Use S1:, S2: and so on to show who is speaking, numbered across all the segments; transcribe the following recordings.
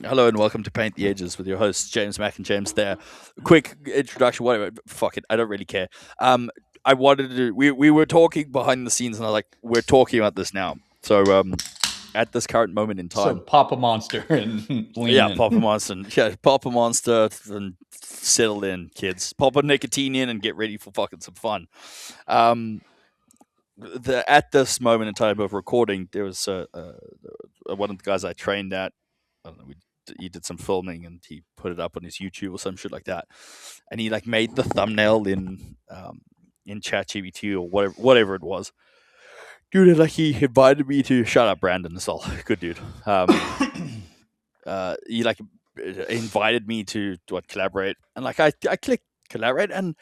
S1: Hello and welcome to Paint the Edges with your hosts James Mack and James there. Quick introduction, whatever. Fuck it, I don't really care. I wanted to. We were talking behind the scenes, and I was like, we're talking about this now. So at this current moment in
S2: So
S1: time,
S2: pop a monster and lean
S1: yeah,
S2: in.
S1: pop a monster, yeah, pop a monster, and settle in, kids. Pop a nicotine in and get ready for fucking some fun. Um, at this moment in time of recording, there was one of the guys I trained at. I don't know, he did some filming and he put it up on his YouTube or some shit like that. And he like made the thumbnail in ChatGPT or whatever it was. Dude, and like he invited me to shout out Brandon as well. Good dude. He like invited me to what collaborate, and like I clicked collaborate, and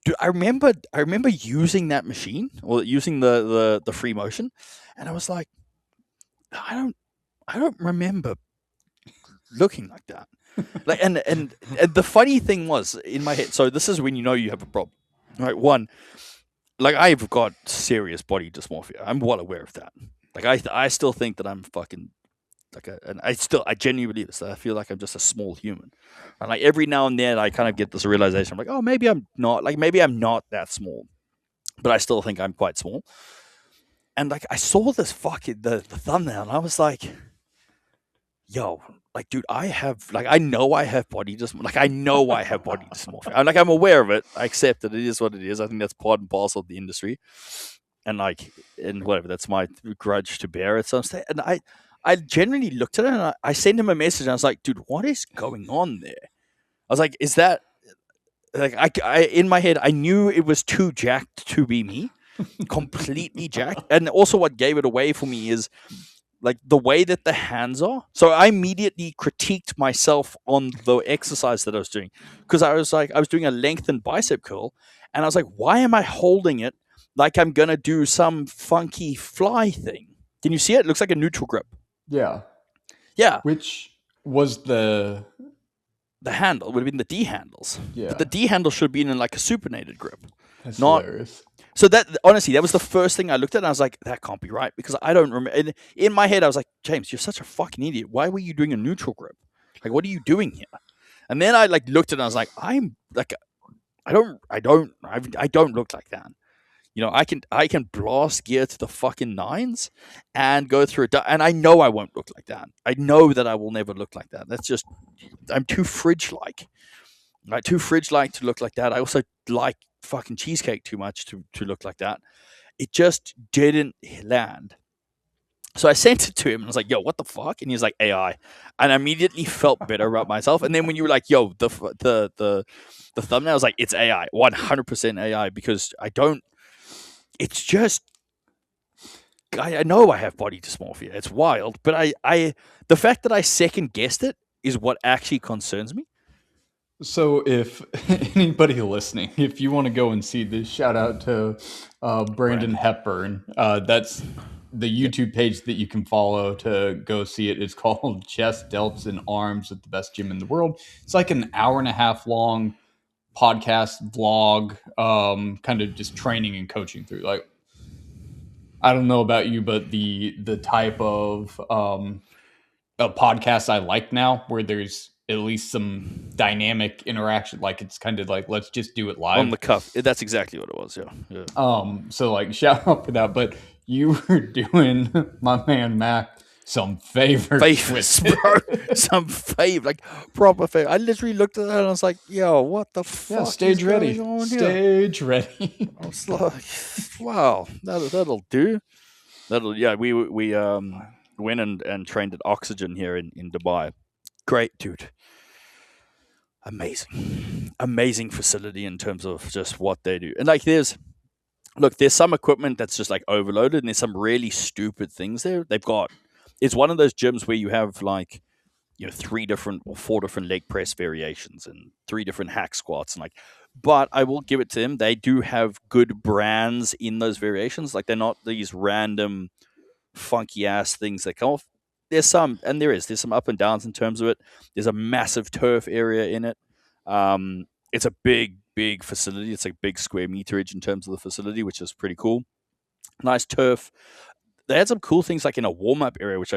S1: dude, I remember using that machine or using the free motion, and I was like, I don't I don't remember looking like that. Like and the funny thing was in my head. So this is when you know you have a problem, right? One, like I've got serious body dysmorphia. I'm well aware of that. Like I still think that I'm fucking and I genuinely believe this. I feel like I'm just a small human, and like every now and then I kind of get this realization. I'm like, oh, maybe I'm not. Like maybe I'm not that small, but I still think I'm quite small. And like I saw this fucking the thumbnail, and I was like, yo, like, dude, I know I have body dysmorphia. Like, I know I have body dysmorphia. I'm aware of it. I accept that it is what it is. I think that's part and parcel of the industry. And like, and whatever, that's my grudge to bear at some stage. And I genuinely looked at it and I sent him a message and I was like, dude, what is going on there? I was like, is that, like, in my head, I knew it was too jacked to be me, completely jacked. And also, what gave it away for me is like the way that the hands are. So I immediately critiqued myself on the exercise that I was doing because I was like, I was doing a lengthened bicep curl, and I was like, why am I holding it like I'm gonna do some funky fly thing? Can you see it? It looks like a neutral grip.
S2: Yeah.
S1: Yeah,
S2: Which was
S1: the handle would have been the D handles, but the
S2: yeah.
S1: D handle should have been in like a supinated grip,
S2: That's
S1: not.
S2: hilarious.
S1: So that honestly, that was the first thing I looked at, and I was like, "That can't be right," because I don't remember. In my head, I was like, "James, you're such a fucking idiot. Why were you doing a neutral grip? Like, what are you doing here?" And then I like looked at it, and I was like, "I'm like, I don't look like that. You know, I can blast gear to the fucking nines and go through it, and I know I won't look like that. I know that I will never look like that. That's just I'm too fridge like, right? Too fridge like to look like that. I also like fucking cheesecake too much to look like that. It just didn't land. So I sent it to him and I was like, "Yo, what the fuck?" And he's like, "AI," and I immediately felt better about myself. And then when you were like, "Yo, the thumbnail," I was like, "It's AI, 100% AI," because I don't. It's just I know I have body dysmorphia. It's wild, but I the fact that I second guessed it is what actually concerns me.
S2: So if anybody listening, if you want to go and see this, shout out to Brandon
S1: Brandon.
S2: Hepburn. That's the
S1: Yep.
S2: YouTube page that you can follow to go see it. It's called Chest, Delts, and Arms at the Best Gym in the World. It's like an hour and a half long podcast vlog, kind of just training and coaching through. Like, I don't know about you, but the type of a podcast I like now, where there's at least some dynamic interaction. Like, it's kind of like, let's just do it
S1: On
S2: live.
S1: the cuff. That's exactly what it was. Yeah. Yeah.
S2: So like, shout out for that. But you were doing my man Mac some favors
S1: Famous,
S2: with
S1: bro.
S2: it.
S1: Some fave, like proper fave. I literally looked at that and I was like, "Yo, what the
S2: Yeah,
S1: fuck is
S2: stage
S1: going
S2: ready.
S1: on here?"
S2: Stage ready.
S1: I was like, "Wow, that'll do." That'll yeah. We went and trained at Oxygen here in Dubai. Great dude, amazing facility in terms of just what they do. And like, there's some equipment that's just like overloaded, and there's some really stupid things there. They've got it's one of those gyms where you have like three different or four different leg press variations and three different hack squats and like, but I will give it to them, they do have good brands in those variations. Like, they're not these random funky ass things that come off. There's some, and there's some up and downs in terms of it. There's a massive turf area in it. It's a big facility. It's like big square meterage in terms of the facility, which is pretty cool. Nice turf. They had some cool things like in a warm up area, which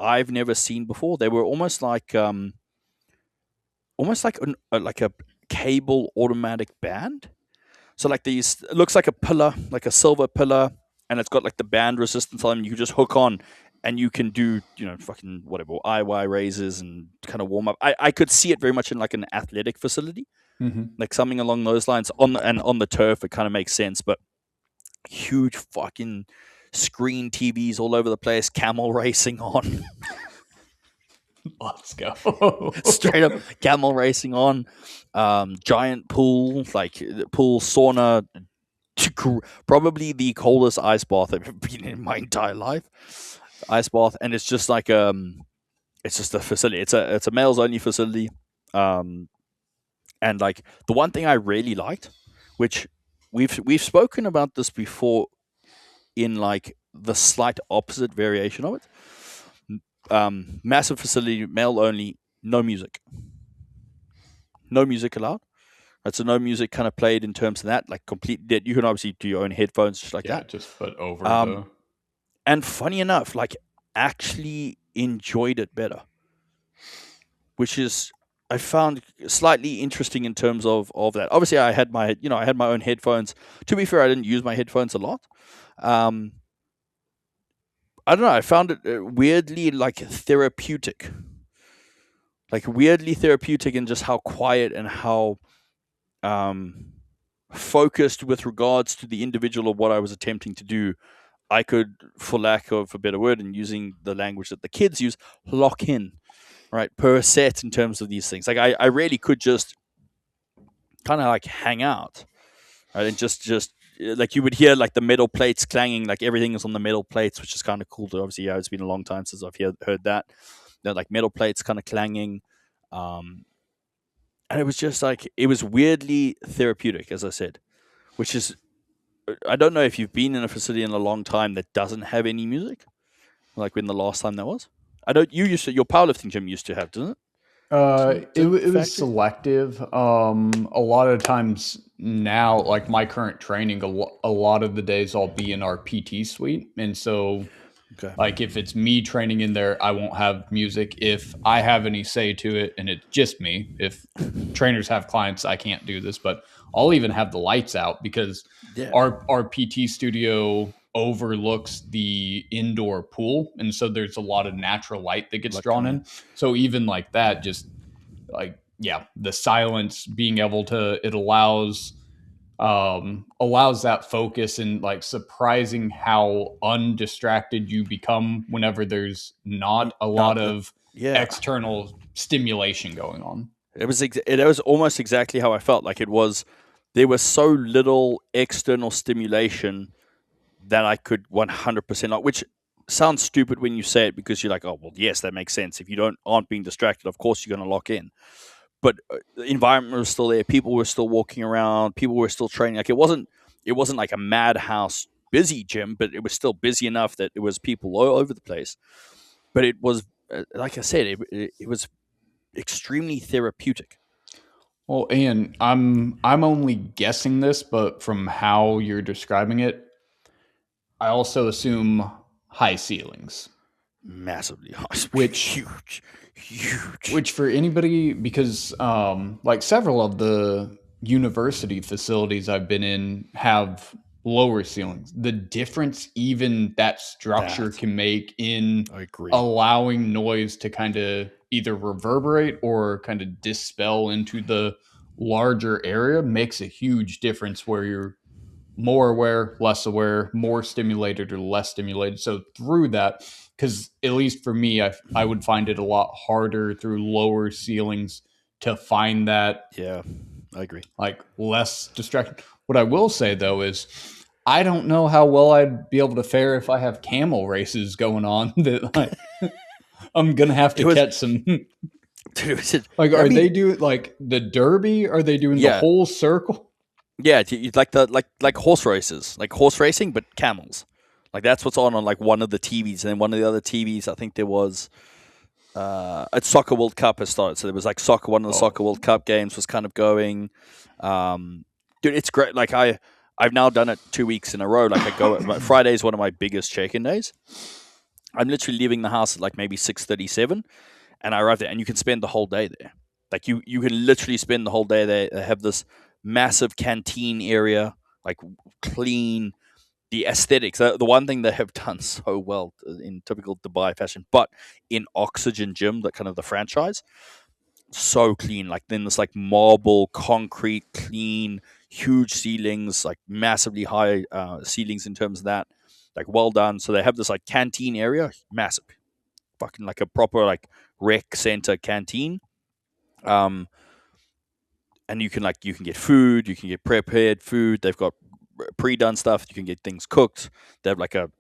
S1: I've never seen before. They were almost like like a cable automatic band. So like these, it looks like a pillar, like a silver pillar, and it's got like the band resistance on them. You just hook on, and you can do fucking whatever IY raises and kind of warm up. I could see it very much in like an athletic facility,
S2: Hmm.
S1: like something along those lines. On the turf, it kind of makes sense, but huge fucking screen TVs all over the place, camel racing on,
S2: Let's go.
S1: straight up camel racing on, giant pool, like pool sauna, probably the coldest ice bath I've ever been in my entire life. Ice bath, and it's just like it's just a facility. It's a males only facility, um, and like the one thing I really liked, which we've spoken about this before in like the slight opposite variation of it. Massive facility, male only, no music allowed. Right, so no music kind of played in terms of that, like complete dead. You can obviously do your own headphones, just like
S2: Yeah,
S1: that.
S2: just put over
S1: Um,
S2: the.
S1: and funny enough, like actually enjoyed it better, which is I found slightly interesting in terms of that. Obviously, I had my own headphones. To be fair, I didn't use my headphones a lot. Um, I don't know. I found it weirdly like therapeutic, like weirdly therapeutic in just how quiet and how um, focused with regards to the individual of what I was attempting to do. I could, for lack of a better word, and using the language that the kids use, lock in, right, per set in terms of these things. Like I really could just kind of like hang out, right, and just like you would hear like the metal plates clanging, like everything is on the metal plates, which is kind of cool. To obviously, yeah, it's been a long time since I've heard that. Like metal plates kind of clanging, um, and it was just like it was weirdly therapeutic, as I said, which is I don't know if you've been in a facility in a long time that doesn't have any music, like when the last time that was. I don't. You used to your powerlifting gym used to have, doesn't it? Didn't
S2: It was
S1: factory?
S2: selective. A lot of times now, like my current training, a lot of the days I'll be in our PT suite, and so
S1: Okay.
S2: like if it's me training in there, I won't have music. If I have any say to it, and it's just me, if trainers have clients, I can't do this, but I'll even have the lights out because
S1: Yeah.
S2: our PT studio overlooks the indoor pool, and so there's a lot of natural light that gets
S1: Like
S2: drawn
S1: coming in.
S2: in. So even like that, just like yeah, the silence being able to it allows that focus and like surprising how undistracted you become whenever there's not a lot
S1: Not
S2: of
S1: yeah.
S2: external stimulation going on.
S1: It was almost exactly how I felt. Like it was there was so little external stimulation that I could 100% like, which sounds stupid when you say it because you're like, oh well, yes, that makes sense. If you don't aren't being distracted, of course you're going to lock in. But the environment was still there. People were still walking around. People were still training. Like it wasn't like a madhouse busy gym, but it was still busy enough that it was people all over the place. But it was, like I said, it was extremely therapeutic.
S2: Well, Ian, I'm only guessing this, but from how you're describing it, I also assume high ceilings,
S1: Massively
S2: which
S1: huge, huge.
S2: which for anybody because like several of the university facilities I've been in have lower ceilings. The difference even that structure
S1: That
S2: can make in
S1: I agree.
S2: allowing noise to kind of either reverberate or kind of dispel into the larger area makes a huge difference where you're more aware, less aware, more stimulated or less stimulated. So through that, because at least for me, I would find it a lot harder through lower ceilings to find that
S1: Yeah, I agree.
S2: like less distraction. What I will say though is I don't know how well I'd be able to fare if I have camel races going on that like I'm gonna have to
S1: It was,
S2: catch some
S1: dude, it was,
S2: like
S1: I
S2: are
S1: mean,
S2: they doing like the derby? Are they doing the
S1: yeah,
S2: whole circle?
S1: yeah, like the like horse races, like horse racing, but camels. Like that's what's on like one of the TVs, and then one of the other TVs, I think there was at Soccer World Cup has started. So there was like soccer. One of the
S2: Oh,
S1: Soccer World Cup games was kind of going. Dude, it's great. Like I've now done it 2 weeks in a row. Like I go. Friday is one of my biggest check-in days, I'm literally leaving the house at like maybe 6:37, and I arrive there, and you can spend the whole day there. Like you can literally spend the whole day there. They have this massive canteen area, like clean, the aesthetics. The one thing they have done so well in typical Dubai fashion, but in Oxygen Gym, that kind of the franchise, so clean. Like then this like marble, concrete, clean, huge ceilings, like massively high ceilings in terms of that. Like well done. So they have this like canteen area, massive, fucking like a proper like rec center canteen. Um, and you can get food, you can get prepared food. They've got pre-done stuff. You can get things cooked. They have like a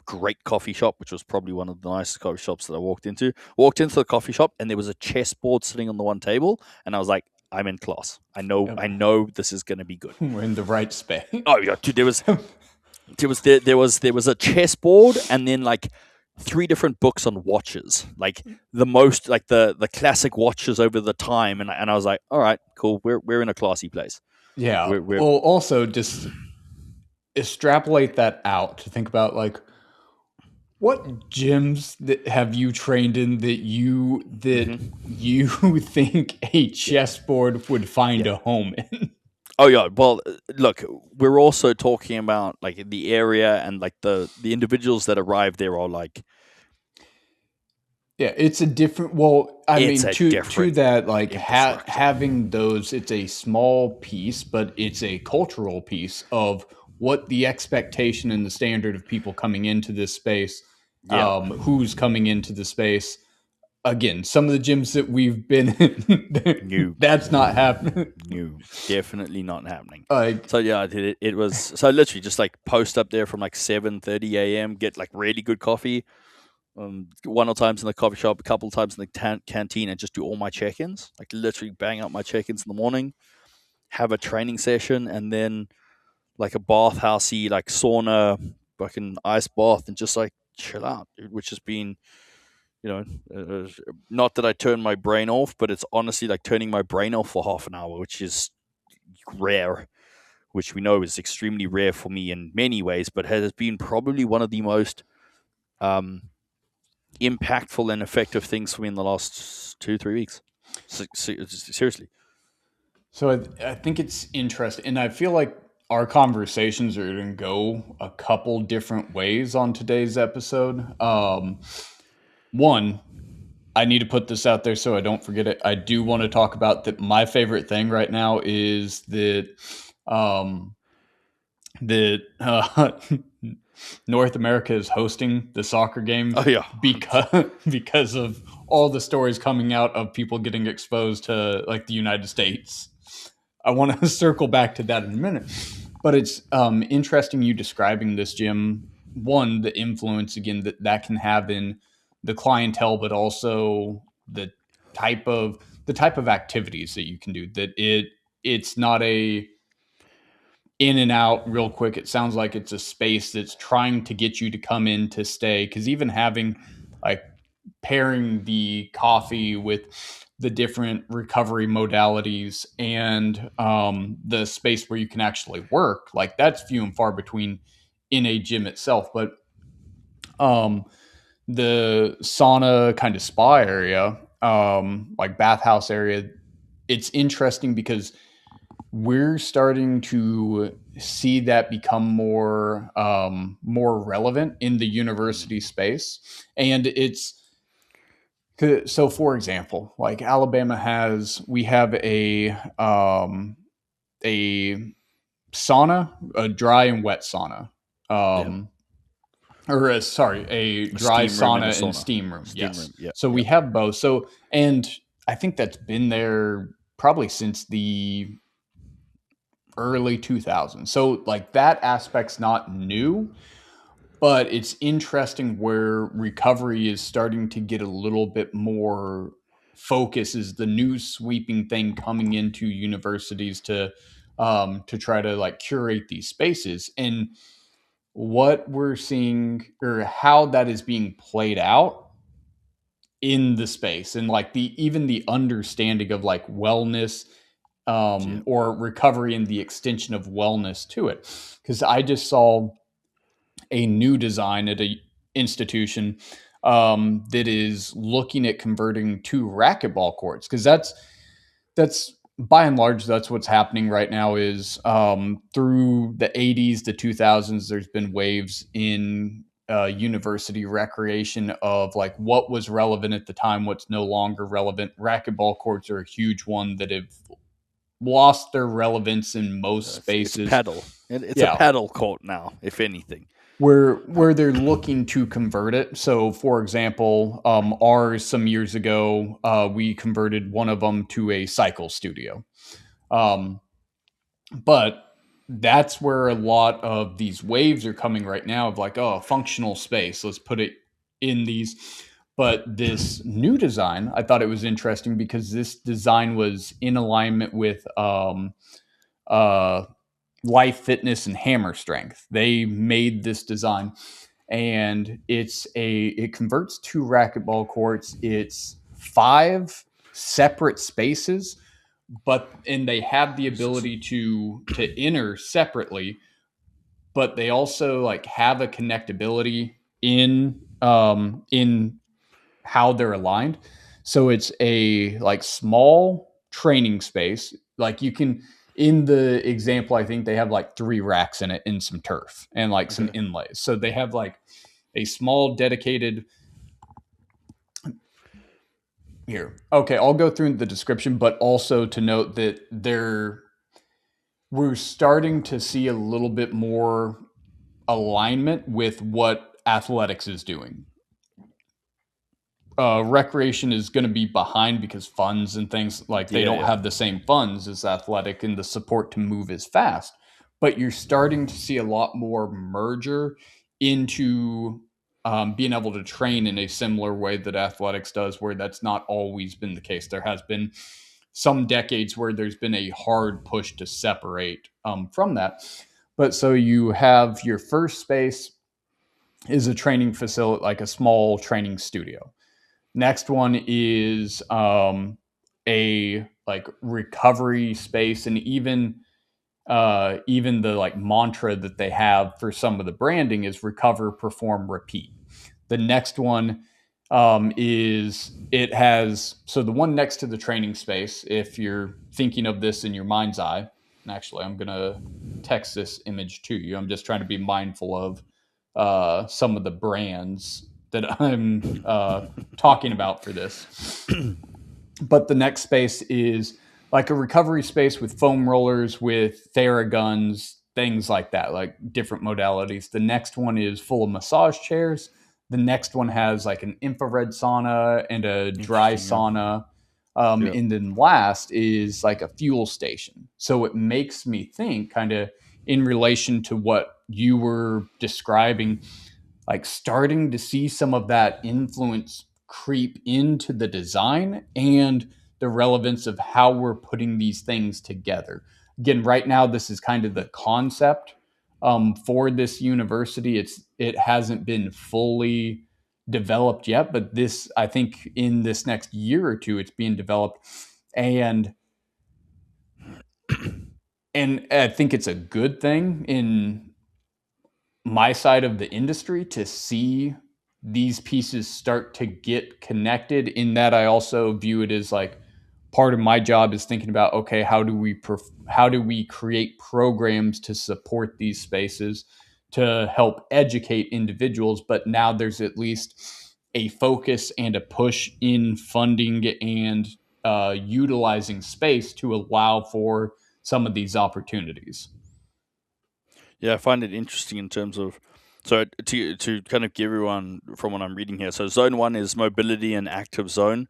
S1: great coffee shop, which was probably one of the nicest coffee shops that I walked into. Walked into the coffee shop, and there was a chessboard sitting on the one table, and I was like, I'm in class. I know this is going to be good.
S2: We're in the right space.
S1: Oh yeah, dude, there was a chessboard, and then like three different books on watches, like the most like the classic watches over the time, and I was like, all right, cool, we're in a classy place.
S2: Yeah.
S1: We're
S2: Well, also just extrapolate that out to think about like what gyms that have you trained in that
S1: Mhm.
S2: you think a
S1: Yeah,
S2: chessboard would find
S1: yeah.
S2: a home in?
S1: Oh yeah, well, look, we're also talking about like the area and like the individuals that arrive there are like
S2: Yeah, it's a different. Well, I
S1: it's
S2: mean,
S1: a
S2: to
S1: different
S2: that, like
S1: infrastructure.
S2: having those, it's a small piece, but it's a cultural piece of what the expectation and the standard of people coming into this space,
S1: Yeah,
S2: who's coming into the space. Again, some of the gyms that we've been in,
S1: new,
S2: that's not happening.
S1: new, definitely not happening.
S2: Like,
S1: So yeah, it was so literally just like post up there from like 7:30 a.m. Get like really good coffee. One or times in the coffee shop, a couple of times in the canteen, and just do all my check-ins. Like literally bang out my check-ins in the morning, have a training session, and then like a bathhousey, like sauna, fucking ice bath, and just like chill out, dude, which has been, you know, not that I turn my brain off, but it's honestly like turning my brain off for half an hour, which is rare, which we know is extremely rare for me in many ways, but has been probably one of the most um, impactful and effective things for me in the last 2 3 weeks. Seriously,
S2: so I think it's interesting, and I feel like our conversations are going to go a couple different ways on today's episode. One, I need to put this out there so I don't forget it. I do want to talk about that. My favorite thing right now is um, that North America is hosting the soccer
S1: oh
S2: games
S1: yeah,
S2: because of all the stories coming out of people getting exposed to like the United States. I want to circle back to that in a minute, but it's interesting you describing this gym. One, the influence again that can have in the clientele, but also type of the type of activities that you can do. That it's not a in and out real quick. It sounds like it's a space that's trying to get you to come in to stay. Because even having like pairing the coffee with the different recovery modalities and the space where you can actually work, like that's few and far between in a gym itself. But um, the sauna kind of spa area, like bathhouse area, it's interesting because we're starting to see that become more relevant in the university space, and it's so for example, like Alabama has we have a sauna, a dry and wet sauna,
S1: yeah.
S2: um, or sorry, a
S1: A
S2: dry
S1: steam room and a
S2: sauna and
S1: sauna.
S2: steam room.
S1: Steam
S2: Yes,
S1: room. Yeah,
S2: so we
S1: yeah,
S2: have both. So and I think that's been there probably since the early 2000s. So like that aspect's not new, but it's interesting where recovery is starting to get a little bit more focus is the new sweeping thing coming into universities to try to like curate these spaces. And what we're seeing or how that is being played out in the space and like the even the understanding of like wellness
S1: yeah.
S2: or recovery and the extension of wellness to it. Because I just saw a new design at institution that is looking at converting to racquetball courts, because that's by and large that's what's happening right now. Is through the 80s, the 2000s, there's been waves in university recreation of like what was relevant at the time, what's no longer relevant. Racquetball courts are a huge one that have lost their relevance in most
S1: It's
S2: spaces.
S1: paddle. It's a
S2: Yeah,
S1: paddle court now, if anything.
S2: where they're looking to convert it. So, for example, ours some years ago, we converted one of them to a cycle studio. Um, but that's where a lot of these waves are coming right now of like, oh, functional space. Let's put it in these. But this new design, I thought it was interesting because this design was in alignment with uh, Life Fitness and Hammer Strength. They made this design, and it converts two racquetball courts. It's 5 separate spaces, and they have the ability to enter separately, but they also like have a connectability in how they're aligned. So it's a like small training space. Like you can, in the example, I think they have like 3 racks in it and some turf and like some
S1: Okay.
S2: inlays. So they have like a small dedicated here. Okay, I'll go through the description, but also to note that we're starting to see a little bit more alignment with what athletics is doing. Recreation is going to be behind because funds and things like they
S1: Yeah,
S2: don't
S1: yeah.
S2: have the same funds as athletic and the support to move as fast. But you're starting to see a lot more merger into being able to train in a similar way that athletics does, where that's not always been the case. There has been some decades where there's been a hard push to separate from that. But so you have your first space is a training facility, like a small training studio. Next one is a like recovery space, and even the like mantra that they have for some of the branding is recover, perform, repeat. The next one is it has so the one next to the training space. If you're thinking of this in your mind's eye, and actually, I'm gonna text this image to you. I'm just trying to be mindful of some of the brands that I'm talking about for this. But the next space is like a recovery space with foam rollers, with Theraguns, things like that, like different modalities. The next one is full of massage chairs. The next one has like an infrared sauna and a dry
S1: Interesting. Yeah.
S2: sauna.
S1: Yeah.
S2: And then last is like a fuel station. So it makes me think, kind of in relation to what you were describing, like starting to see some of that influence creep into the design and the relevance of how we're putting these things together. Again, right now, this is kind of the concept for this university. It hasn't been fully developed yet, but this, I think, in this next year or two, it's being developed, and and I think it's a good thing in my side of the industry to see these pieces start to get connected. In that, I also view it as like part of my job is thinking about, okay, how do we create programs to support these spaces to help educate individuals, but now there's at least a focus and a push in funding and utilizing space to allow for some of these opportunities.
S1: Yeah, I find it interesting in terms of so to kind of give everyone from what I'm reading here. So zone one is mobility and active zone.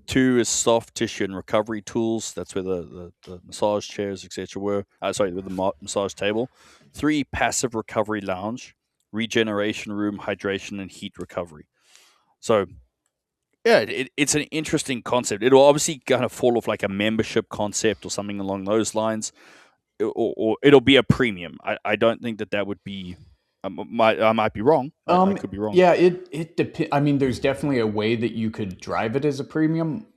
S1: Two is soft tissue and recovery tools. That's where the massage chairs, etc. were. Sorry, with the massage table. Three, passive recovery lounge, regeneration room, hydration and heat recovery. So yeah, it's an interesting concept. It'll obviously kind of fall off like a membership concept or something along those lines, or it'll be a premium. I don't think that would be. I might be wrong. I could be wrong.
S2: Yeah, it depends. I mean, there's definitely a way that you could drive it as a premium.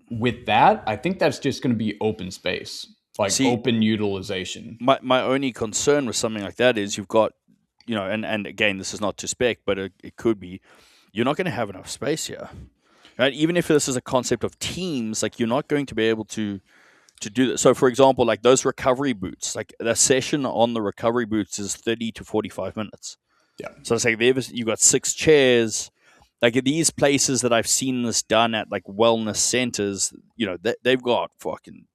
S2: With that, I think that's just going to be open space, like
S1: See,
S2: open utilization.
S1: my only concern with something like that is you've got and again, this is not to spec, but it could be, you're not going to have enough space here, right? Even if this is a concept of teams, like you're not going to be able to do that. So, for example, like those recovery boots, like the session on the recovery boots is 30 to 45 minutes.
S2: Yeah.
S1: So it's like you've got 6 chairs. Like at these places that I've seen this done at, like wellness centers, they've got fucking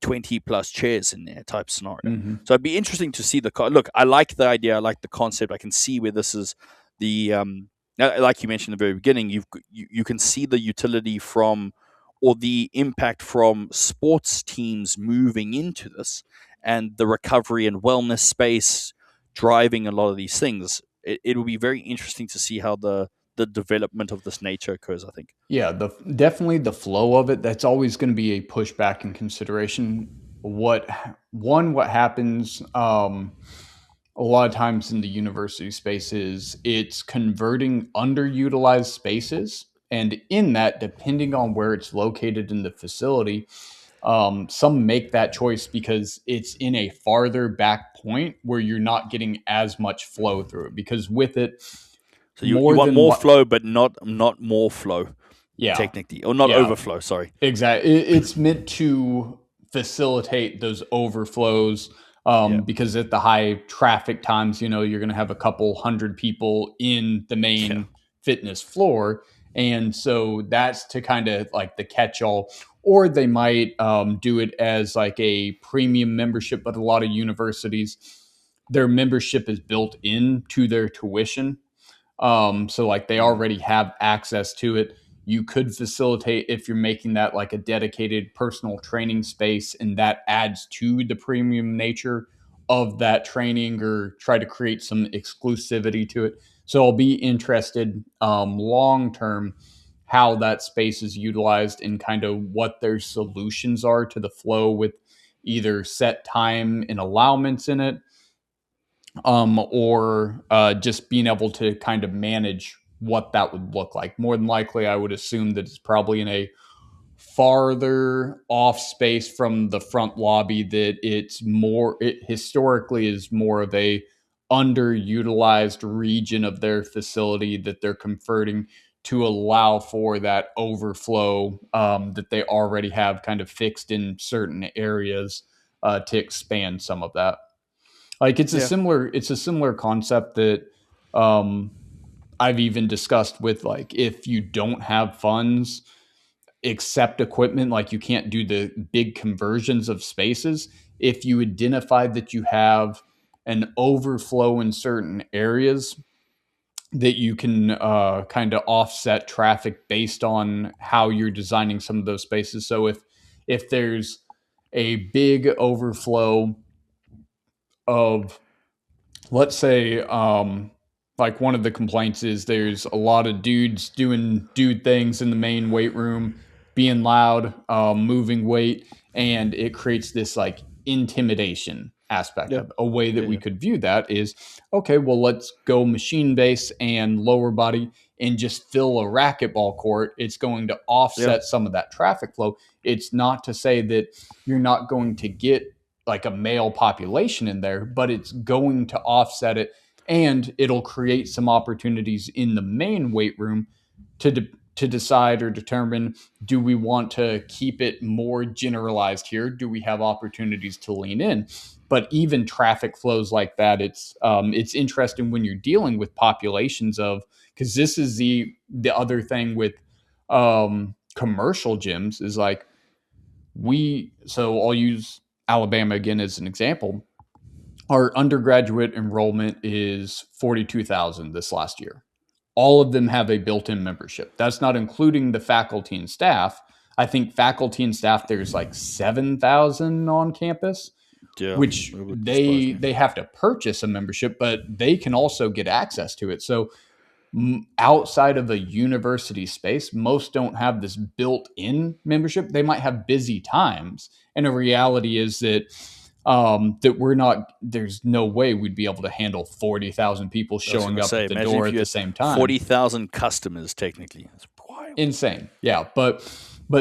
S1: 20 plus chairs in there type scenario.
S2: Mm-hmm.
S1: So it'd be interesting to see look. I like the idea. I like the concept. I can see where this is the like you mentioned in the very beginning. You can see the utility from, or the impact from, sports teams moving into this, and the recovery and wellness space driving a lot of these things. It will be very interesting to see how the development of this nature occurs, I think.
S2: Yeah, definitely the flow of it. That's always going to be a pushback in consideration. What happens a lot of times in the university spaces, it's converting underutilized spaces, and in that, depending on where it's located in the facility, some make that choice because it's in a farther back point where you're not getting as much flow through it. Because with it,
S1: So you
S2: more
S1: want
S2: than
S1: more
S2: what,
S1: flow, but not more flow,
S2: yeah,
S1: technically, or not
S2: yeah,
S1: overflow. Sorry.
S2: exactly. It's meant to facilitate those overflows
S1: Yeah.
S2: because at the high traffic times, you're going to have a couple hundred people in the
S1: Yeah.
S2: main fitness floor. And so that's to kind of like the catch all. Or they might do it as like a premium membership, but a lot of universities, their membership is built into their tuition. So like they
S1: Mm.
S2: already have access to it. You could facilitate if you're making that like a dedicated personal training space, and that adds to the premium nature of that training, or try to create some exclusivity to it. So I'll be interested long term how that space is utilized and kind of what their solutions are to the flow with either set time and allowments in it, or just being able to kind of manage what that would look like. More than likely, I would assume that it's probably in a farther off space from the front lobby, that it historically is more of a underutilized region of their facility that they're converting to allow for that overflow that they already have kind of fixed in certain areas, to expand some of that. Like
S1: Yeah.
S2: it's a similar concept that um, I've even discussed with, like, if you don't have funds, accept equipment, like you can't do the big conversions of spaces. If you identify that you have an overflow in certain areas, that you can kind of offset traffic based on how you're designing some of those spaces. So if there's a big overflow of, let's say, like one of the complaints is there's a lot of dudes doing dude things in the main weight room, being loud, moving weight, and it creates this like intimidation aspect
S1: Yeah.
S2: of it. A way that
S1: Yeah.
S2: we
S1: Yeah.
S2: could view that is, okay, well, let's go machine base and lower body and just fill a racquetball court. It's going to
S1: Yeah.
S2: offset some of that traffic flow. It's not to say that you're not going to get like a male population in there, but it's going to offset it, and it'll create some opportunities in the main weight room to to decide or determine, do we want to keep it more generalized here? Do we have opportunities to lean in? But even traffic flows like that, it's interesting when you're dealing with populations of, because this is the other thing with commercial gyms is like, so I'll use Alabama again as an example. Our undergraduate enrollment is 42,000 this last year. All of them have a built-in membership. That's not including the faculty and staff. I think faculty and staff, there's like 7,000 on campus,
S1: Yeah.
S2: which
S1: It would surprise
S2: they
S1: me.
S2: they have to purchase a membership, but they can also get access to it. So outside of a university space, most don't have this built-in membership. They might have busy times, and the reality is that that we're not. There's no way we'd be able to handle 40,000 people
S1: I was going
S2: showing
S1: to
S2: up
S1: say,
S2: at the
S1: imagine
S2: door
S1: if
S2: at
S1: you
S2: the
S1: had
S2: same time.
S1: 40,000 customers, technically. That's wild.
S2: Insane, yeah. But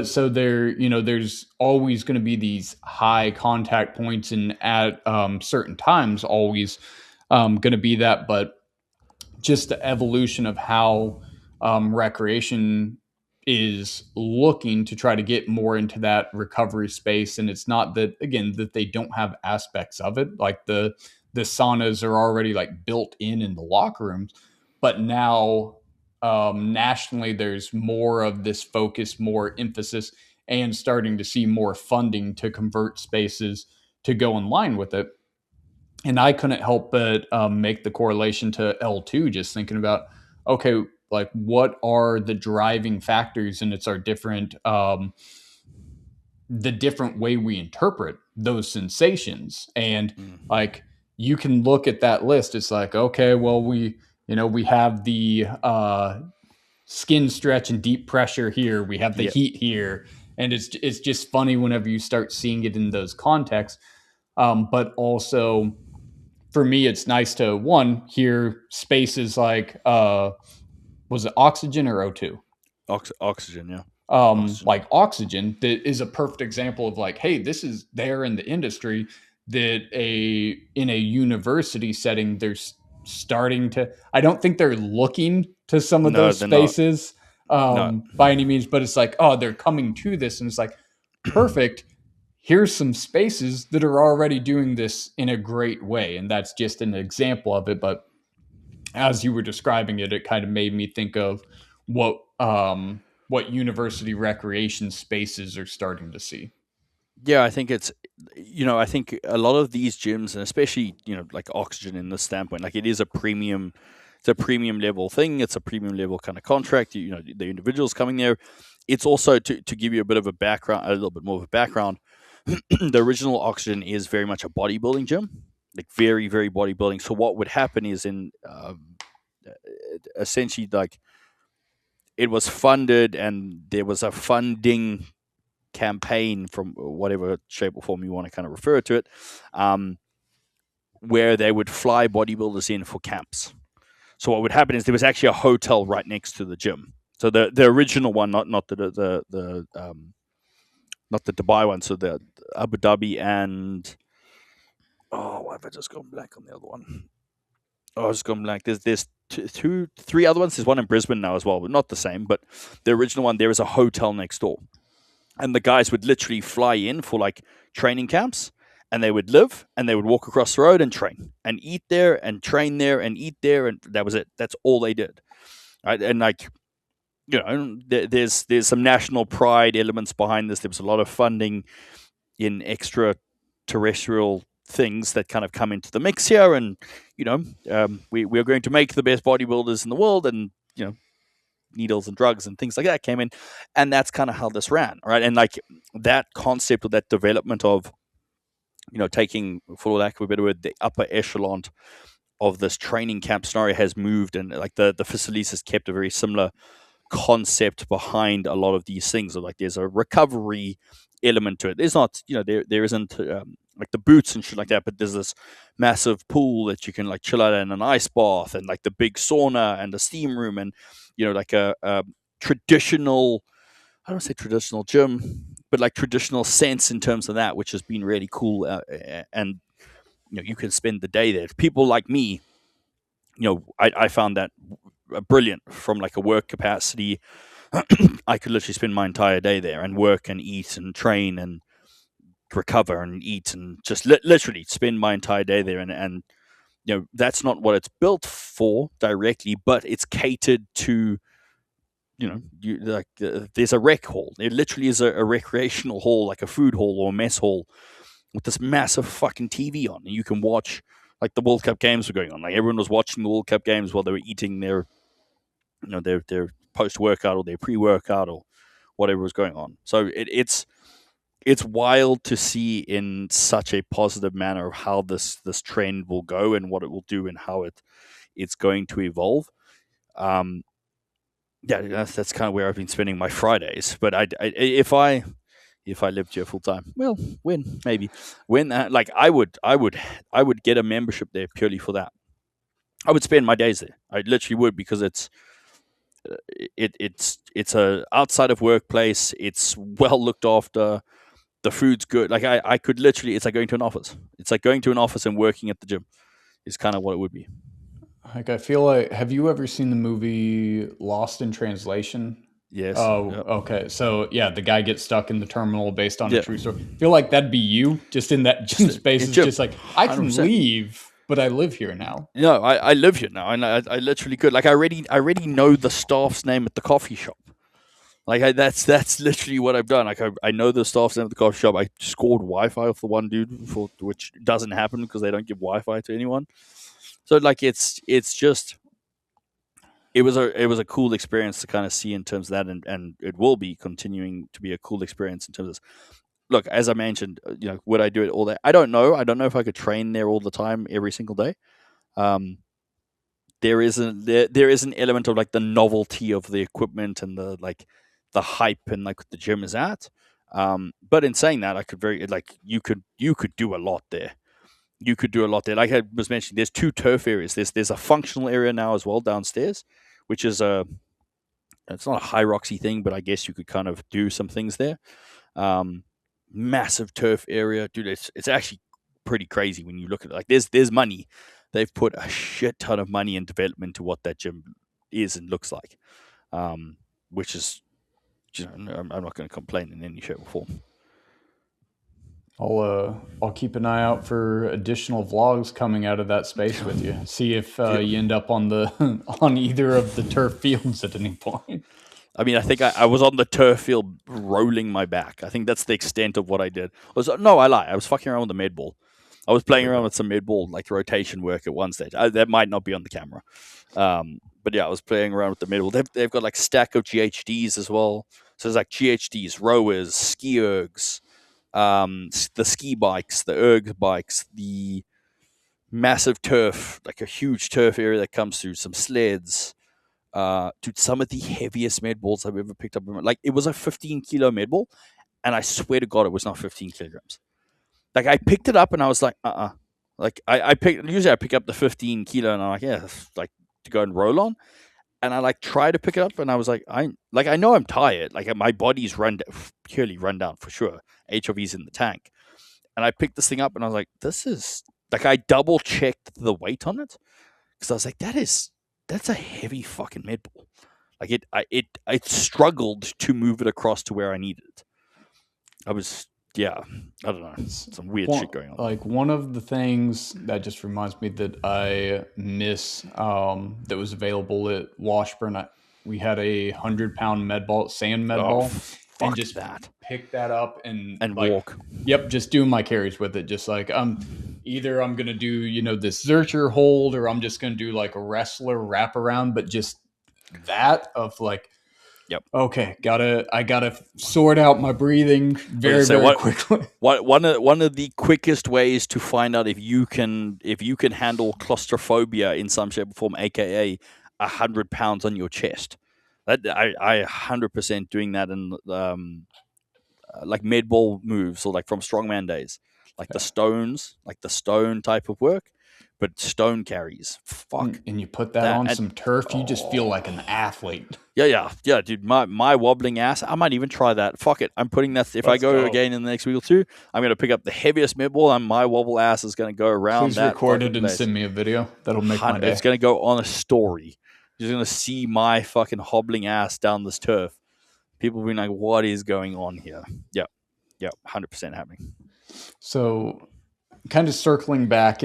S2: so there's always going to be these high contact points, and at certain times, always going to be that, but just the evolution of how recreation is looking to try to get more into that recovery space. And it's not that, again, that they don't have aspects of it, like the saunas are already like built in the locker rooms, but now nationally there's more of this focus, more emphasis, and starting to see more funding to convert spaces to go in line with it. And I couldn't help but make the correlation to L2, just thinking about, okay, like what are the driving factors, and it's our different the different way we interpret those sensations. And
S1: Mm.
S2: like you can look at that list, it's like, okay, well, we have the skin stretch and deep pressure here, we have the
S1: Yeah.
S2: heat here, and it's just funny whenever you start seeing it in those contexts. But also for me, it's nice to one hear spaces like was it oxygen or O2?
S1: Oxygen, yeah. Oxygen.
S2: Like oxygen, that is a perfect example of like, hey, this is there in the industry that a in a university setting, there's starting to. I don't think they're looking to some of
S1: No,
S2: those
S1: they're not.
S2: spaces
S1: No.
S2: by any means, but it's like, oh, they're coming to this, and it's like perfect. Here's some spaces that are already doing this in a great way, and that's just an example of it. But as you were describing it, it kind of made me think of what university recreation spaces are starting to see.
S1: Yeah, I think it's, I think a lot of these gyms, and especially, like Oxygen in this standpoint, like it is a premium, it's a premium level thing. It's a premium level kind of contract. The individuals coming there. It's also to give you a bit of a background, a little bit more of a background. The original Oxygen is very much a bodybuilding gym, like very, very bodybuilding. So what would happen is essentially like it was funded and there was a funding campaign from whatever shape or form you want to kind of refer to it, um, where they would fly bodybuilders in for camps. So what would happen is there was actually a hotel right next to the gym. So the original one, not not the Dubai one, so the Abu Dhabi and why have I just gone blank on the other one? Oh, I just gone blank. There's two, three other ones. There's one in Brisbane now as well, but not the same. But the original one, there is a hotel next door, and the guys would literally fly in for like training camps, and they would live and they would walk across the road and train and eat there and train there and eat there, and that was it. That's all they did, right? And like, there's some national pride elements behind this. There was a lot of funding in extraterrestrial things that kind of come into the mix here, and we are going to make the best bodybuilders in the world, and needles and drugs and things like that came in, and that's kind of how this ran, right? And like that concept or that development of taking, for lack of a better word, the upper echelon of this training camp scenario has moved, and like the facilities has kept a very similar concept behind a lot of these things. So like there's a recovery element to it. There's not, there isn't like the boots and shit like that, but there's this massive pool that you can like chill out in, an ice bath, and like the big sauna and the steam room, and like a traditional, I don't say traditional gym, but like traditional sense in terms of that, which has been really cool. And you can spend the day there. People like me, I found that brilliant from like a work capacity. I could literally spend my entire day there and work and eat and train and recover and eat and just literally spend my entire day there. And that's not what it's built for directly, but it's catered to. There's a rec hall. There literally is a recreational hall, like a food hall or a mess hall, with this massive fucking TV on, and you can watch like the World Cup games were going on. Like everyone was watching the World Cup games while they were eating their post workout or their pre workout or whatever was going on. So it's wild to see in such a positive manner of how this trend will go and what it will do and how it's going to evolve. Um, yeah, that's kind of where I've been spending my Fridays. But if I lived here full time, well, when maybe when like I would get a membership there purely for that. I would spend my days there. I literally would, because it's a outside of workplace. It's well looked after. The food's good. Like I could literally, it's like going to an office. It's like going to an office and working at the gym. is kind of what it would be.
S2: Like I feel like, have you ever seen the movie Lost in Translation?
S1: Yes.
S2: Oh,
S1: Yep.
S2: okay. So yeah, the guy gets stuck in the terminal based on a
S1: Yeah.
S2: true story. I feel like that'd be you, just in that
S1: Just
S2: space.
S1: in
S2: Is
S1: gym,
S2: just like I
S1: hundred
S2: can
S1: percent.
S2: leave, but I live here now.
S1: No, I live here now, and I literally could. Like, I already know the staff's name at the coffee shop. Like, that's literally what I've done. Like, I know the staff's name at the coffee shop. I scored Wi-Fi off the one dude, for which doesn't happen because they don't give Wi-Fi to anyone. So like, it's just it was a cool experience to kind of see in terms of that, and it will be continuing to be a cool experience in terms of. Look, as I mentioned, would I do it all day? I don't know. I don't know if I could train there all the time, every single day. Um, there is an element of like the novelty of the equipment and the like the hype and like the gym is at. But in saying that, I could very like you could do a lot there. You could do a lot there. Like I was mentioning, there's two turf areas. There's a functional area now as well downstairs, which is a it's not a high roxy thing, but I guess you could kind of do some things there. Um, Massive turf area, dude. It's actually pretty crazy when you look at it. Like there's money. They've put a shit ton of money and development to what that gym is and looks like, um, which is I'm not going to complain in any shape or form.
S2: I'll keep an eye out for additional vlogs coming out of that space with you. See if
S1: Yeah.
S2: you end up on the on either of the turf fields at any point.
S1: I mean, I think I was on the turf field rolling my back. I think that's the extent of what I did. No, I lie. I was fucking around with the med ball. I was playing around
S2: Okay.
S1: with some mid ball like rotation work at one stage. That might not be on the camera, but yeah, I was playing around with the mid ball. They've got like stack of GHDs as well. So there's like GHDs, rowers, ski ergs, the ski bikes, the erg bikes, the massive turf, like a huge turf area that comes through, some sleds. Dude, some of the heaviest med balls I've ever picked up. Like it was a 15 kilo med ball, and I swear to God, it was not 15 kilograms. Like I picked it up and I was like, Like I pick usually I pick up the 15 kilo and I'm like, yeah, like to go and roll on. And I like try to pick it up and I was like, I know I'm tired. Like my body's purely run down for sure. HRV's in the tank. And I picked this thing up and I was like, this is like I double checked the weight on it because I was like, that's a heavy fucking med ball. Like I struggled to move it across to where I needed it. I was yeah, I don't know,
S2: It's
S1: some weird shit going on.
S2: one of the things that just reminds me that I miss that was available at Washburn. We had 100-pound med ball, sand med
S1: Oh,
S2: ball, and
S1: fuck
S2: just
S1: that.
S2: pick that up and
S1: And
S2: like,
S1: walk.
S2: yep, just doing my carries with it. Just like either I'm gonna do this Zercher hold, or I'm just gonna do like a wrestler wraparound, but just that of like,
S1: Yep.
S2: okay, I gotta sort out my breathing
S1: I was gonna
S2: very,
S1: say
S2: very quickly.
S1: one of the quickest ways to find out if you can handle claustrophobia in some shape or form, aka 100 pounds on your chest. That I 100% doing that in like med ball moves or like from strongman days, like the stone type of work, but stone carries. Fuck
S2: And you put that
S1: that.
S2: on
S1: And
S2: some turf, you just feel like an
S1: oh
S2: athlete.
S1: yeah, dude. My wobbling ass. I might even try that. Fuck it. I'm putting that. If I
S2: Let's
S1: go
S2: go.
S1: again in the next week or two, I'm gonna pick up the heaviest mid ball, and my wobble ass is gonna go around
S2: Please
S1: that
S2: record
S1: fucking
S2: it and
S1: place.
S2: send me a video. That'll make my
S1: It's
S2: day.
S1: gonna go on a story. You're gonna see my fucking hobbling ass down this turf. People being like, "What is going on here?" Yeah, 100% happening.
S2: So, kind of circling back,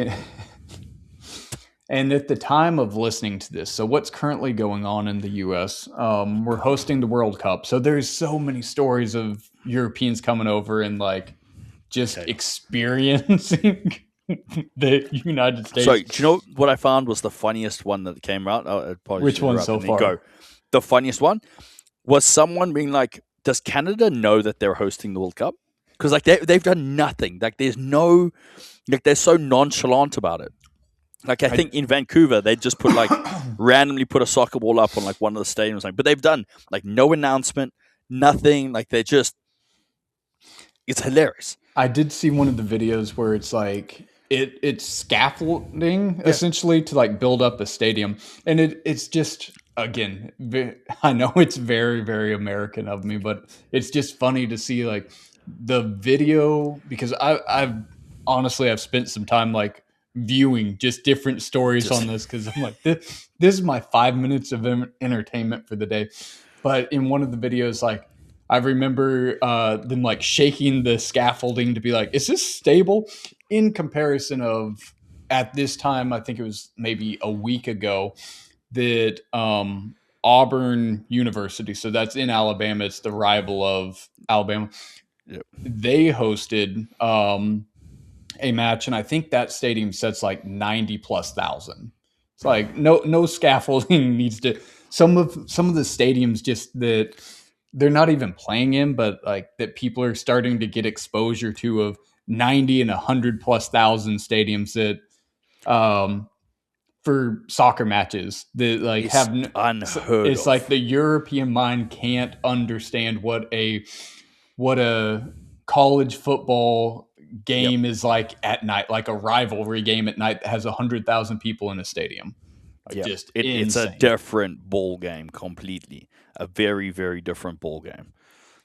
S2: and at the time of listening to this, so what's currently going on in the U.S.? We're hosting the World Cup, so there's so many stories of Europeans coming over and like just
S1: Okay.
S2: experiencing the United
S1: So,
S2: States.
S1: do you know what I found was the funniest one that came out? I probably
S2: Which
S1: should
S2: one
S1: interrupt
S2: so
S1: and then
S2: far?
S1: go. The funniest one was someone being like, "Does Canada know that they're hosting the World Cup?" Because like they've done nothing. Like there's no, like they're so nonchalant about it. Like I
S2: I
S1: think in Vancouver they just put like randomly put a soccer ball up on like one of the stadiums, like, but they've done like no announcement, nothing. Like they're just, it's hilarious.
S2: I did see one of the videos where it's like it's scaffolding
S1: Yeah,
S2: essentially to like build up a stadium, and it's just again I know it's very, very American of me, but it's just funny to see like the video because I've honestly I've spent some time like viewing just different stories
S1: Just
S2: on this because I'm like, this is my 5 minutes of entertainment for the day. But in one of the videos, like I remember them like shaking the scaffolding to be like, is this stable? In comparison of at this time, I think it was maybe a week ago that Auburn University, so that's in Alabama, it's the rival of Alabama.
S1: yep.
S2: They hosted a match, and I think that stadium sets like 90 plus thousand. It's like no scaffolding needs to. Some of the stadiums just that they're not even playing in, but like that people are starting to get exposure to of 90 and 100 plus thousand stadiums that for soccer matches that like
S1: It's
S2: have
S1: unheard
S2: it's like
S1: of.
S2: the European mind can't understand what a college football
S1: Yep.
S2: game is like at night, like a rivalry game at night that has 100,000 people in a stadium. Like
S1: Yep.
S2: just
S1: It's a
S2: insane.
S1: different ball game completely. A very, very different ball game.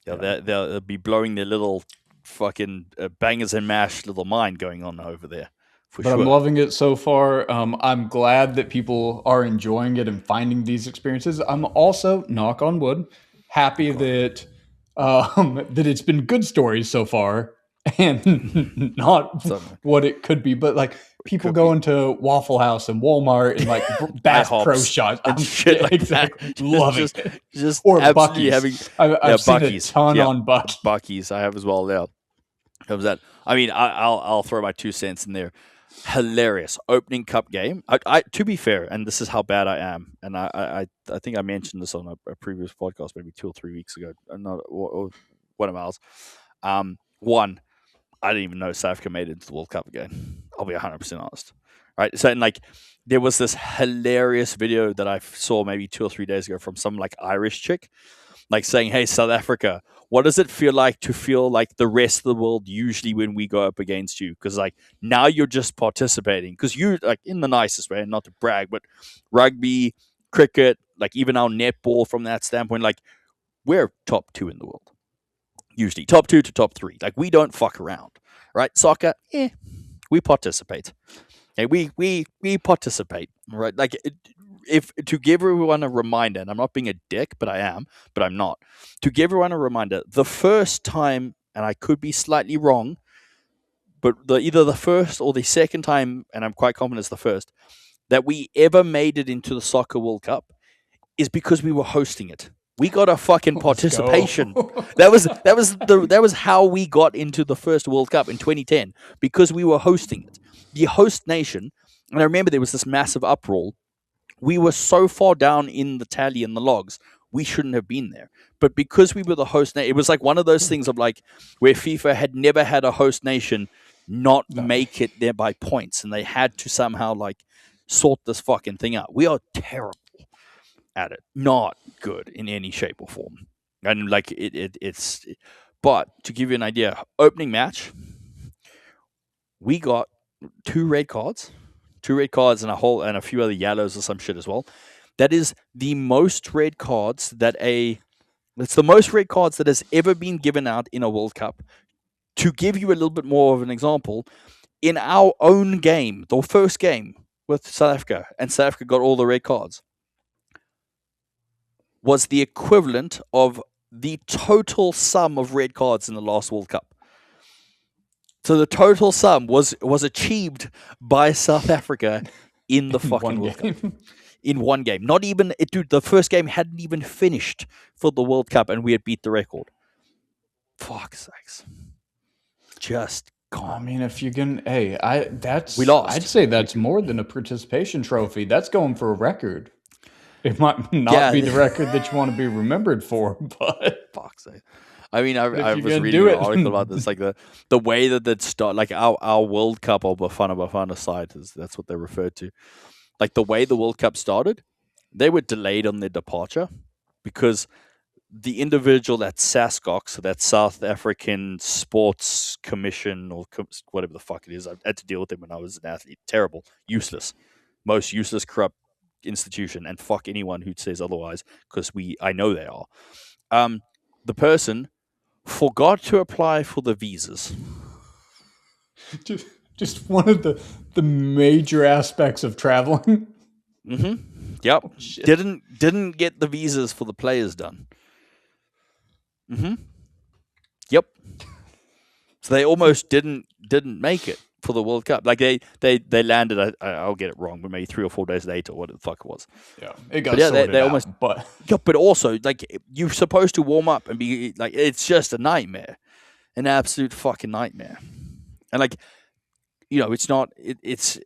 S1: Yeah,
S2: Yeah.
S1: they'll be blowing their little fucking bangers and mash little mind going on over there for
S2: But I'm
S1: sure.
S2: loving it so far. I'm glad that people are enjoying it and finding these experiences. I'm also, knock on wood, happy
S1: Okay.
S2: that that it's been good stories so far and not
S1: So
S2: what it could be. But like people
S1: could be
S2: going to Waffle House and Walmart and like Bass Pro
S1: IHOPs
S2: Shops.
S1: and
S2: Yeah,
S1: shit like that.
S2: exactly, loving
S1: Just,
S2: it.
S1: just
S2: Or
S1: absolutely
S2: Bucky's.
S1: having yeah,
S2: I've seen a
S1: Bucky's.
S2: ton
S1: Yeah,
S2: on Bucky.
S1: Bucky's. I have as well. Yeah, comes that. I mean, I'll throw my 2 cents in there. Hilarious opening cup game. To be fair, and this is how bad I am, and I think I mentioned this on a previous podcast, maybe 2 or 3 weeks ago. Not or one of ours. One, I didn't even know South Africa made it into the World Cup again. I'll be 100% honest. Right. So, and like, there was this hilarious video that I saw maybe 2 or 3 days ago from some like Irish chick, like saying, "Hey, South Africa, what does it feel like to feel like the rest of the world usually when we go up against you? Because like now you're just participating because you like in the nicest way, and not to brag, but rugby, cricket, like even our netball from that standpoint, like we're top two in the world." Usually top two to top three. Like we don't fuck around, right? Soccer, we participate. Okay, we participate, right? Like if to give everyone a reminder, and I'm not being a dick, but I am, but I'm not. To give everyone a reminder, the first time, and I could be slightly wrong, but either the first or the second time, and I'm quite confident it's the first that we ever made it into the Soccer World Cup is because we were hosting it. We got a fucking
S2: Let's
S1: participation.
S2: go.
S1: That was how we got into the first World Cup in 2010 because we were hosting it. The host nation, and I remember there was this massive uproar. We were so far down in the tally and the logs, we shouldn't have been there. But because we were the host nation, it was like one of those things of like where FIFA had never had a host nation not
S2: No.
S1: make it there by points, and they had to somehow like sort this fucking thing out. We are terrible at it. Not good in any shape or form. And like it's but to give you an idea, opening match, we got two red cards. Two red cards and a few other yellows or some shit as well. That is the most red cards that it's the most red cards that has ever been given out in a World Cup. To give you a little bit more of an example, in our own game, the first game with South Africa, and South Africa got all the red cards, was the equivalent of the total sum of red cards in the last World Cup. So the total sum was achieved by South Africa in the
S2: In
S1: fucking
S2: one
S1: World Cup.
S2: game.
S1: In one game. Not even it, dude, the first game hadn't even finished for the World Cup and we had beat the record. Fuck sakes. Just
S2: I
S1: gone.
S2: mean, if you can, hey,
S1: We lost.
S2: I'd say that's more than a participation trophy. That's going for a record. It might not be the
S1: Yeah.
S2: record that you want to be remembered for, but
S1: Fuck's sake. I mean,
S2: if
S1: I
S2: you're
S1: was
S2: gonna
S1: reading
S2: do
S1: an article about
S2: it,
S1: this, like the way that start, like our World Cup or Bafana side that's what they referred to. Like the way the World Cup started, they were delayed on their departure because the individual at SASCOC, so that South African Sports Commission or whatever the fuck it is, I had to deal with them when I was an athlete. Terrible, useless, most useless, corrupt institution, and fuck anyone who says otherwise because I know they are. The person forgot to apply for the visas.
S2: Just one of the major aspects of traveling.
S1: Mm-hmm. Yep.
S2: Oh, shit.
S1: Didn't get the visas for the players done. Mm-hmm. Yep. So they almost didn't make it for the World Cup. Like they landed. I'll get it wrong, but maybe 3 or 4 days later, or what the fuck it was.
S2: Yeah, it got
S1: But yeah,
S2: sorted
S1: they almost.
S2: out. But
S1: Yeah, but also like you're supposed to warm up and be like it's just a nightmare, an absolute fucking nightmare. And like it's not. It's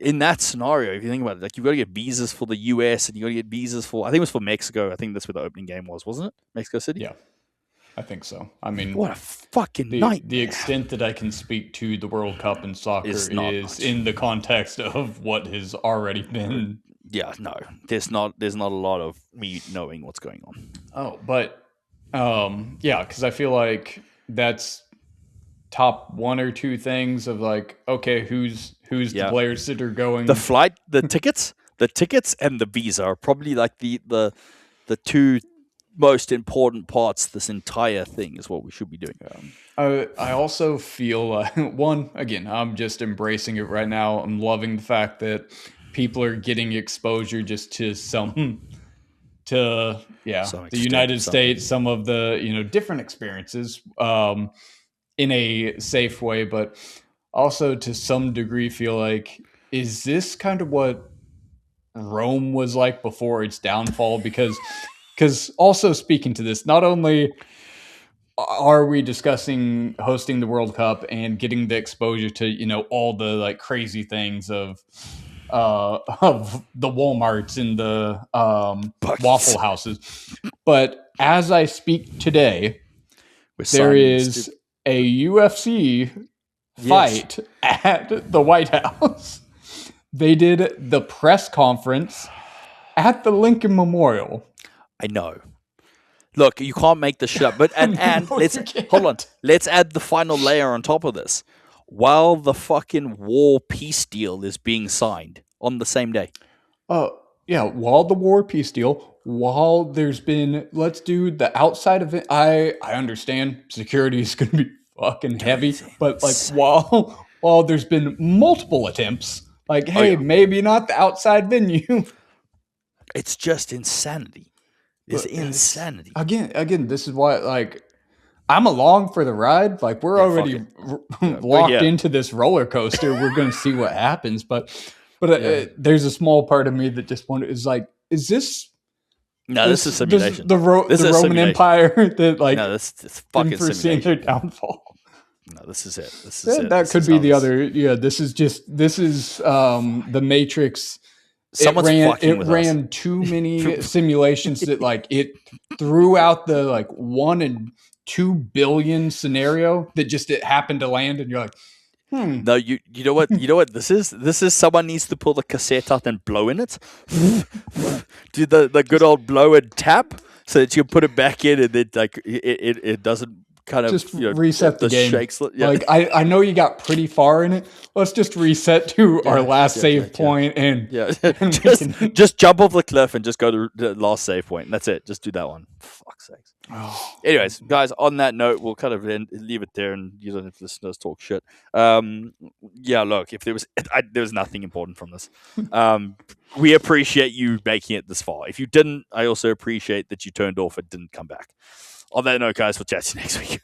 S1: in that scenario. If you think about it, like you've got to get visas for the US and you got to get visas for. I think it was for Mexico. I think that's where the opening game was, wasn't it? Mexico City.
S2: yeah, I think so. I mean,
S1: What a fucking
S2: the
S1: nightmare.
S2: extent that I can speak to the World Cup in soccer
S1: Is
S2: is
S1: not much.
S2: in the context of what has already been.
S1: Yeah, no, there's not a lot of me knowing what's going on.
S2: Oh, but yeah, because I feel like that's top one or two things of like, okay, who's the
S1: Yeah.
S2: players that are going.
S1: The flight, the tickets, and the visa are probably like the two most important parts. This entire thing is what we should be doing.
S2: I also feel one again. I'm just embracing it right now. I'm loving the fact that people are getting exposure just to
S1: Some
S2: the
S1: extent,
S2: United
S1: some
S2: States,
S1: people.
S2: some of the different experiences in a safe way, but also to some degree feel like, is this kind of what Rome was like before its downfall? Because also speaking to this, not only are we discussing hosting the World Cup and getting the exposure to all the like crazy things of the Walmarts and the
S1: Buckets.
S2: Waffle Houses, but as I speak today,
S1: We're
S2: there
S1: signing
S2: is a UFC fight at the White House. They did the press conference at the Lincoln Memorial.
S1: I know. Look, you can't make this shit up. But and
S2: No,
S1: let's
S2: you can't.
S1: hold on. Let's add the final layer on top of this. While the fucking war peace deal is being signed on the same day.
S2: Yeah, while the war peace deal, while there's been, let's do the outside of it. I understand security is going to be fucking heavy, but like while there's been multiple attempts, like, hey,
S1: yeah.
S2: maybe not the outside venue.
S1: It's just insanity. It's
S2: But
S1: insanity.
S2: Again, this is why, like, I'm along for the ride. Like, we're
S1: Yeah,
S2: already
S1: fuck
S2: locked into this roller coaster. We're going to see what happens. But there's a small part of me that just wonders, is like, is this
S1: No, this is simulation.
S2: the
S1: This is
S2: Roman
S1: simulation.
S2: Empire that like
S1: No, this is
S2: been
S1: fucking
S2: foreseeing their
S1: simulation.
S2: downfall?
S1: No, this is it. This is it.
S2: That
S1: This
S2: could
S1: is
S2: be
S1: how
S2: the
S1: this-
S2: other. Yeah, this is the Matrix.
S1: Someone's fucking with us.
S2: ran too many simulations that like it threw out the like 1 in 2 billion scenario that just it happened to land, and you're like,
S1: No, you know what this is? This is someone needs to pull the cassette out and blow in it. Do the good old blow and tap so that you put it back in and then like it doesn't kind of
S2: just reset the game.
S1: Shakes. Yeah.
S2: Like I know you got pretty far in it. Let's just reset to our last save point and
S1: yeah,
S2: and
S1: just jump off the cliff and just go to the last save point. And that's it. Just do that one. For fuck's sakes. Anyways, guys, on that note, we'll kind of leave it there, and you don't have to listen to us talk shit. Yeah, look, if there was nothing important from this. We appreciate you making it this far. If you didn't, I also appreciate that you turned off and didn't come back. On that note, guys, we'll chat to you next week.